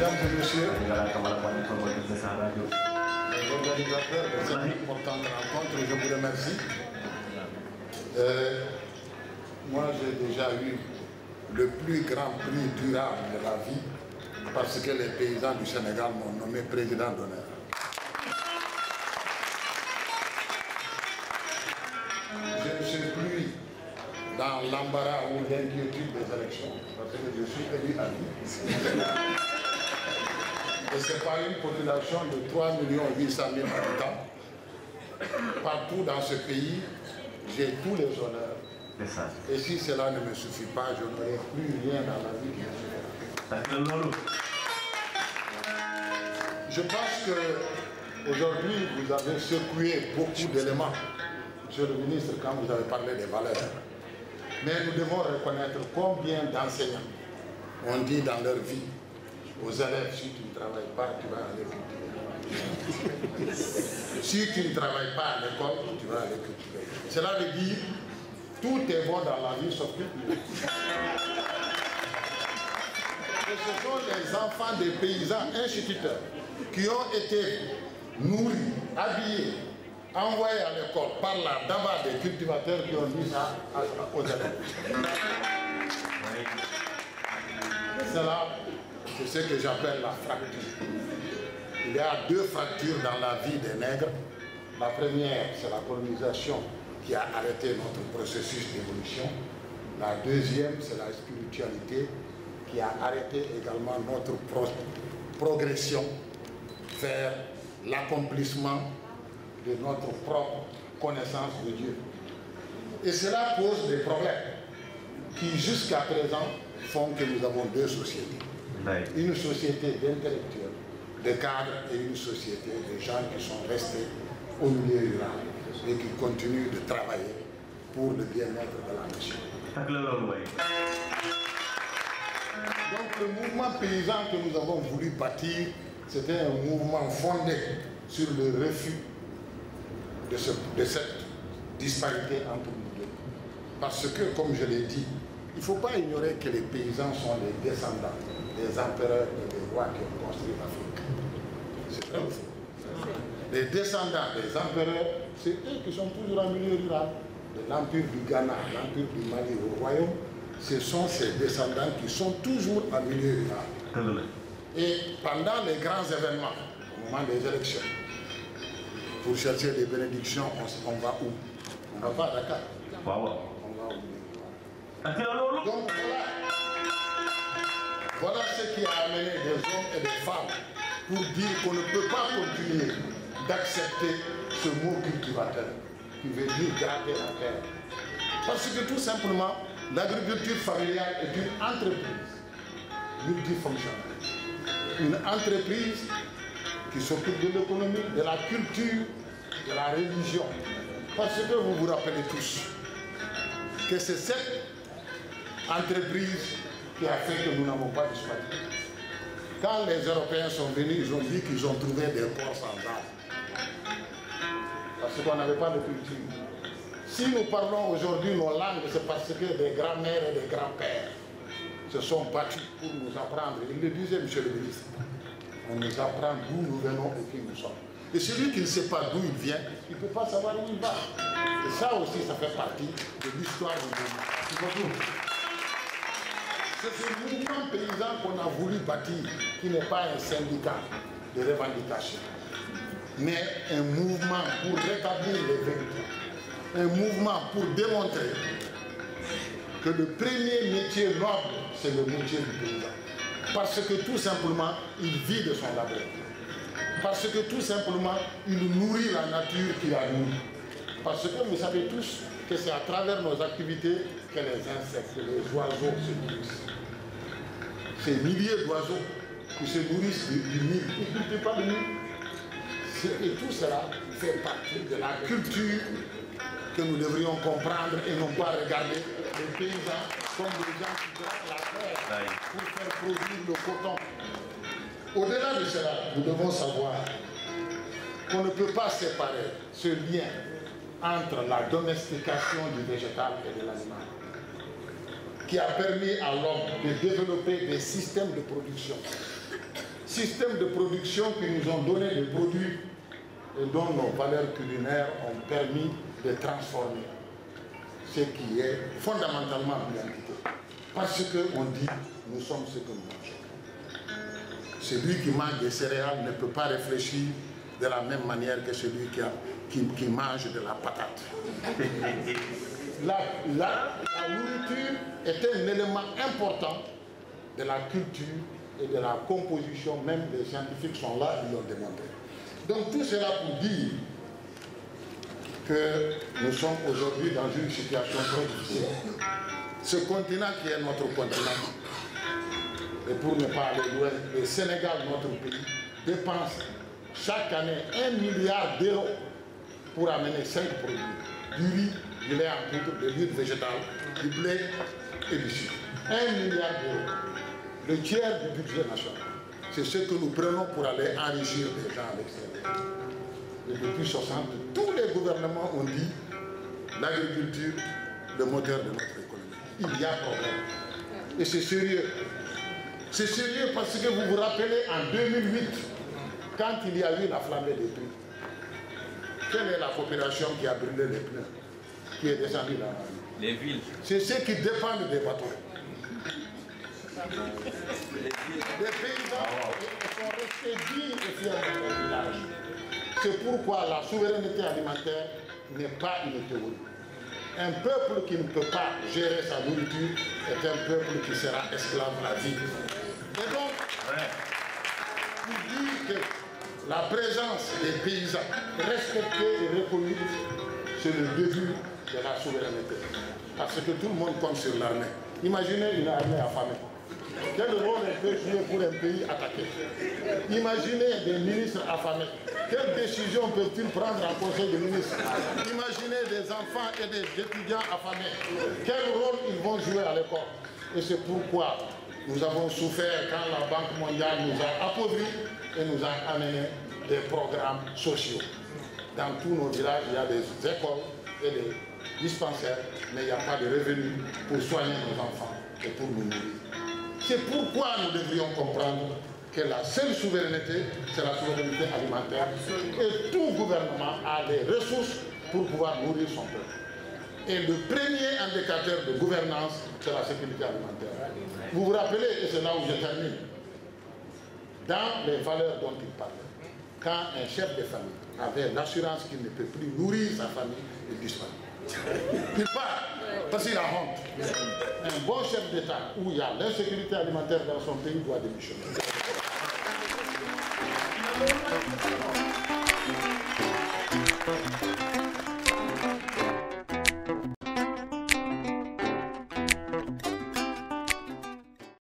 Mesdames et messieurs, les organisateurs de cette importante rencontre, je vous remercie. Moi, j'ai déjà eu le plus grand prix durable de la vie parce que les paysans du Sénégal m'ont nommé président d'honneur. Je ne suis plus dans l'embarras ou l'inquiétude des élections parce que je suis élu à vie. Et ce n'est pas une population de 3 800 000 habitants. Partout dans ce pays, j'ai tous les honneurs. Et si cela ne me suffit pas, je n'aurai plus rien dans la vie qui me suffira. Je pense qu'aujourd'hui, vous avez secoué beaucoup d'éléments, Monsieur le ministre, quand vous avez parlé des valeurs. Mais nous devons reconnaître combien d'enseignants ont dit dans leur vie aux élèves, si tu ne travailles pas, tu vas aller cultiver. Si tu ne travailles pas à l'école, tu vas aller cultiver. Cela veut dire, tout est bon dans la vie sauf cultiver. Et ce sont les enfants des paysans instituteurs qui ont été nourris, habillés, envoyés à l'école par la d'abord des cultivateurs qui ont dit ça aux élèves. Cela, c'est ce que j'appelle la fracture. Il y a deux fractures dans la vie des nègres. La première, c'est la colonisation qui a arrêté notre processus d'évolution. La deuxième, c'est la spiritualité qui a arrêté également notre progression vers l'accomplissement de notre propre connaissance de Dieu. Et cela pose des problèmes qui, jusqu'à présent, font que nous avons deux sociétés. Une société d'intellectuels, de cadres et une société de gens qui sont restés au milieu rural et qui continuent de travailler pour le bien-être de la nation. Donc le mouvement paysan que nous avons voulu bâtir, c'était un mouvement fondé sur le refus de cette disparité entre nous deux. Parce que, comme je l'ai dit, il ne faut pas ignorer que les paysans sont les descendants des empereurs et des rois qui ont construit l'Afrique. C'est vrai ou faux? Les descendants des empereurs, c'est eux qui sont toujours en milieu rural. De l'empire du Ghana, l'empire du Mali au royaume, ce sont ces descendants qui sont toujours en milieu rural. Et pendant les grands événements, au moment des élections, pour chercher des bénédictions, on va où? On ne va pas à Dakar. On va où? Donc voilà ce qui a amené des hommes et des femmes pour dire qu'on ne peut pas continuer d'accepter ce mot cultivateur, qui veut dire gratter la terre. Parce que tout simplement, l'agriculture familiale est une entreprise multifonctionnelle. Une entreprise qui s'occupe de l'économie, de la culture, de la religion. Parce que vous vous rappelez tous que c'est cette entreprise qui a fait que nous n'avons pas disparu. Quand les Européens sont venus, ils ont dit qu'ils ont trouvé des corps sans âme. Parce qu'on n'avait pas de culture. Si nous parlons aujourd'hui nos langues, c'est parce que des grands-mères et des grands-pères se sont battus pour nous apprendre. Il le disait, monsieur le ministre. On nous apprend d'où nous venons et qui nous sommes. Et celui qui ne sait pas d'où il vient, il ne peut pas savoir où il va. Et ça aussi, ça fait partie de l'histoire de nous. C'est ce mouvement paysan qu'on a voulu bâtir, qui n'est pas un syndicat de revendication, mais un mouvement pour rétablir les vérités. Un mouvement pour démontrer que le premier métier noble, c'est le métier du paysan. Parce que tout simplement, il vit de son labeur. Parce que tout simplement, il nourrit la nature qu'il a nourrie. Parce que vous savez tous que c'est à travers nos activités que les insectes, les oiseaux se nourrissent. Ces milliers d'oiseaux qui se nourrissent du mil, ils ne cultivent pas le mil. Et tout cela fait partie de la culture que nous devrions comprendre et non pas regarder les paysans comme des gens qui grattent la terre pour faire produire le coton. Au-delà de cela, nous devons savoir qu'on ne peut pas séparer ce lien entre la domestication du végétal et de l'animal, qui a permis à l'homme de développer des systèmes de production systèmes de production qui nous ont donné des produits et dont nos valeurs culinaires ont permis de transformer ce qui est fondamentalement l'identité. Parce qu'on dit, nous sommes ce que nous mangeons. Celui qui mange des céréales ne peut pas réfléchir de la même manière que celui qui mange de la patate. La nourriture est un élément important de la culture et de la composition, même les scientifiques sont là, ils l'ont démontré. Donc tout cela pour dire que nous sommes aujourd'hui dans une situation très difficile. Ce continent qui est notre continent, et pour ne pas aller loin, le Sénégal, notre pays, dépense chaque année 1 milliard d'euros pour amener 5 produits. Du riz, du lait en poudre, de l'huile végétale, du blé et du sucre. 1 milliard d'euros. Le tiers du budget national. C'est ce que nous prenons pour aller enrichir les gens à l'extérieur. Et depuis 60, tous les gouvernements ont dit l'agriculture, le moteur de notre économie. Il y a problème. Et c'est sérieux. C'est sérieux parce que vous vous rappelez en 2008, quand il y a eu la flambée des prix, quelle est la population qui a brûlé les pneus, qui est descendue dans la rue? Les villes. C'est ceux qui dépendent des bateaux. Les paysans sont restés dignes et fiers de leur village. C'est pourquoi la souveraineté alimentaire n'est pas une théorie. Un peuple qui ne peut pas gérer sa nourriture est un peuple qui sera esclave à vie. Et donc, pour dire que la présence des paysans respectés et reconnus, c'est le début de la souveraineté. Parce que tout le monde compte sur l'armée. Imaginez une armée affamée. Quel rôle elle peut jouer pour un pays attaqué? Imaginez des ministres affamés. Quelles décisions peuvent-ils prendre en conseil de ministres? Imaginez des enfants et des étudiants affamés. Quel rôle ils vont jouer à l'école? Et c'est pourquoi nous avons souffert quand la Banque mondiale nous a appauvris et nous a amené des programmes sociaux. Dans tous nos villages, il y a des écoles et des dispensaires, mais il n'y a pas de revenus pour soigner nos enfants et pour nous nourrir. C'est pourquoi nous devrions comprendre que la seule souveraineté, c'est la souveraineté alimentaire. Et tout gouvernement a les ressources pour pouvoir nourrir son peuple. Et le premier indicateur de gouvernance, c'est la sécurité alimentaire. Vous vous rappelez, et c'est là où je termine, dans les valeurs dont il parle, quand un chef de famille avait l'assurance qu'il ne peut plus nourrir sa famille, il disparaît. Il part parce qu'il a honte. Un bon chef d'État où il y a l'insécurité alimentaire dans son pays doit démissionner.